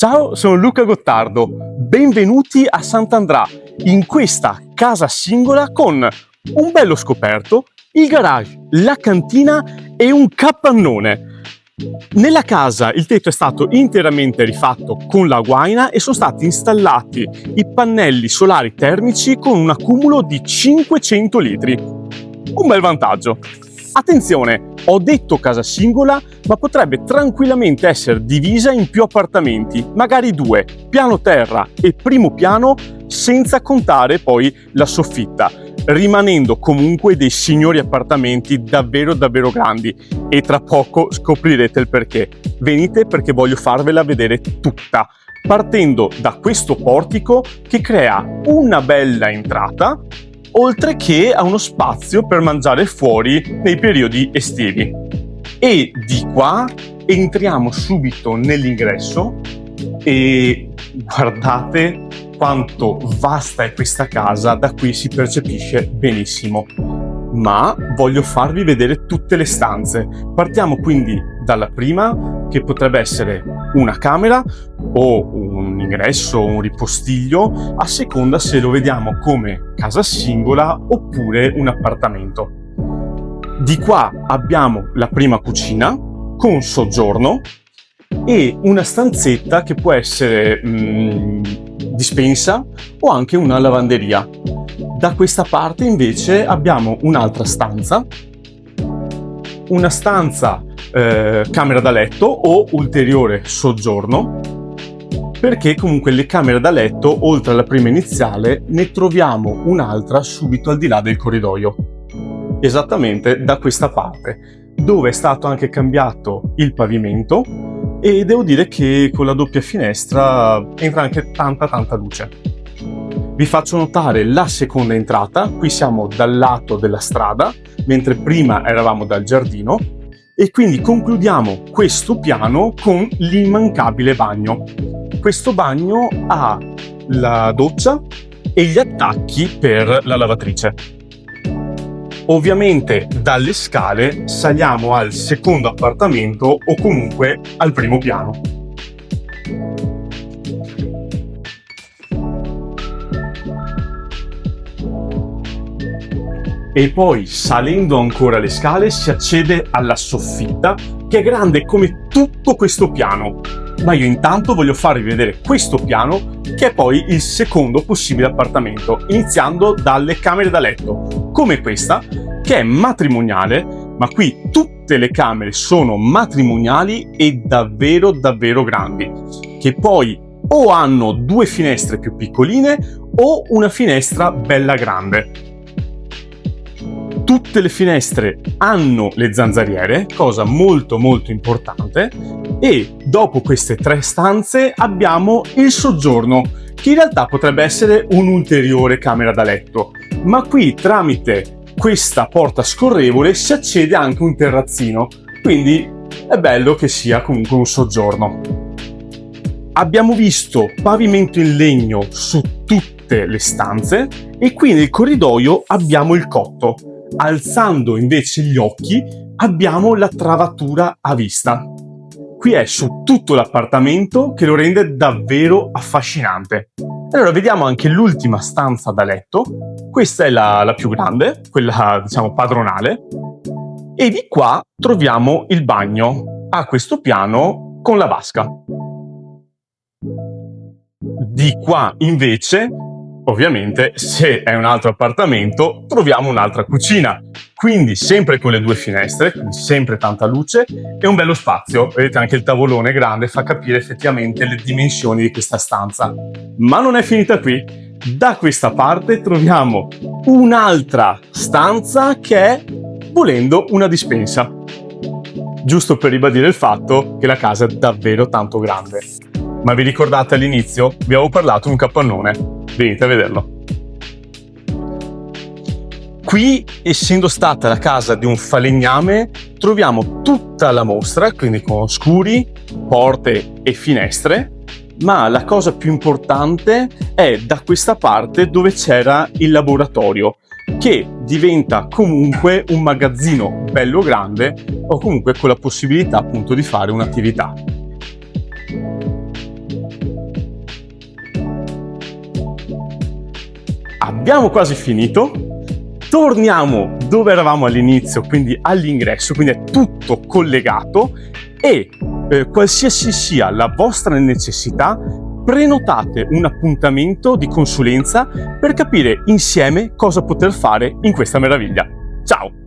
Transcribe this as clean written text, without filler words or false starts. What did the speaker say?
Ciao, sono Luca Gottardo. Benvenuti a Sant'Andrà, in questa casa singola con un bello scoperto, il garage, la cantina e un capannone. Nella casa il tetto è stato interamente rifatto con la guaina e sono stati installati i pannelli solari termici con un accumulo di 500 litri. Un bel vantaggio. Attenzione, ho detto casa singola, ma potrebbe tranquillamente essere divisa in più appartamenti, magari 2, piano terra e primo piano, senza contare poi la soffitta, rimanendo comunque dei signori appartamenti davvero grandi, e tra poco scoprirete il perché. Venite perché voglio farvela vedere tutta, partendo da questo portico che crea una bella entrata, oltre che a uno spazio per mangiare fuori nei periodi estivi. E di qua entriamo subito nell'ingresso e guardate quanto vasta è questa casa, da qui si percepisce benissimo. Ma voglio farvi vedere tutte le stanze. Partiamo quindi dalla prima, che potrebbe essere una camera o un ingresso o un ripostiglio, a seconda se lo vediamo come casa singola oppure un appartamento. Di qua abbiamo la prima cucina con soggiorno e una stanzetta che può essere dispensa o anche una lavanderia. Da questa parte invece abbiamo un'altra stanza, una stanza camera da letto o ulteriore soggiorno, perché comunque le camere da letto, oltre alla prima iniziale, ne troviamo un'altra subito al di là del corridoio, esattamente da questa parte, dove è stato anche cambiato il pavimento, e devo dire che con la doppia finestra entra anche tanta luce. Vi faccio notare la seconda entrata. Qui siamo dal lato della strada, mentre prima eravamo dal giardino, e quindi concludiamo questo piano con l'immancabile bagno. Questo bagno ha la doccia e gli attacchi per la lavatrice. Ovviamente dalle scale saliamo al secondo appartamento o comunque al primo piano. E poi, salendo ancora le scale, si accede alla soffitta, che è grande come tutto questo piano. Ma io intanto voglio farvi vedere questo piano, che è poi il secondo possibile appartamento, iniziando dalle camere da letto, come questa, che è matrimoniale, ma qui tutte le camere sono matrimoniali e davvero grandi, che poi o hanno 2 finestre più piccoline o una finestra bella grande. Tutte le finestre hanno le zanzariere, cosa molto importante, e dopo queste 3 stanze abbiamo il soggiorno, che in realtà potrebbe essere un'ulteriore camera da letto, ma qui tramite questa porta scorrevole si accede anche un terrazzino, quindi è bello che sia comunque un soggiorno. Abbiamo visto pavimento in legno su tutte le stanze e qui nel corridoio abbiamo il cotto. Alzando invece gli occhi abbiamo la travatura a vista. Qui è su tutto l'appartamento, che lo rende davvero affascinante. Allora vediamo anche l'ultima stanza da letto. Questa è la più grande, quella diciamo padronale, e di qua troviamo il bagno a questo piano con la vasca. Di qua invece, ovviamente, se è un altro appartamento, troviamo un'altra cucina, quindi sempre con le 2 finestre, quindi sempre tanta luce e un bello spazio. Vedete, anche il tavolone grande fa capire effettivamente le dimensioni di questa stanza. Ma non è finita qui. Da questa parte troviamo un'altra stanza che è, volendo, una dispensa. Giusto per ribadire il fatto che la casa è davvero tanto grande. Ma vi ricordate all'inizio? Vi avevo parlato di un capannone. Venite a vederlo. Qui, essendo stata la casa di un falegname, troviamo tutta la mostra, quindi con scuri, porte e finestre, ma la cosa più importante è da questa parte dove c'era il laboratorio, che diventa comunque un magazzino bello grande o comunque con la possibilità appunto di fare un'attività. abbiamo quasi finito. Torniamo dove eravamo all'inizio, quindi all'ingresso, quindi è tutto collegato e qualsiasi sia la vostra necessità, prenotate un appuntamento di consulenza per capire insieme cosa poter fare in questa meraviglia. Ciao!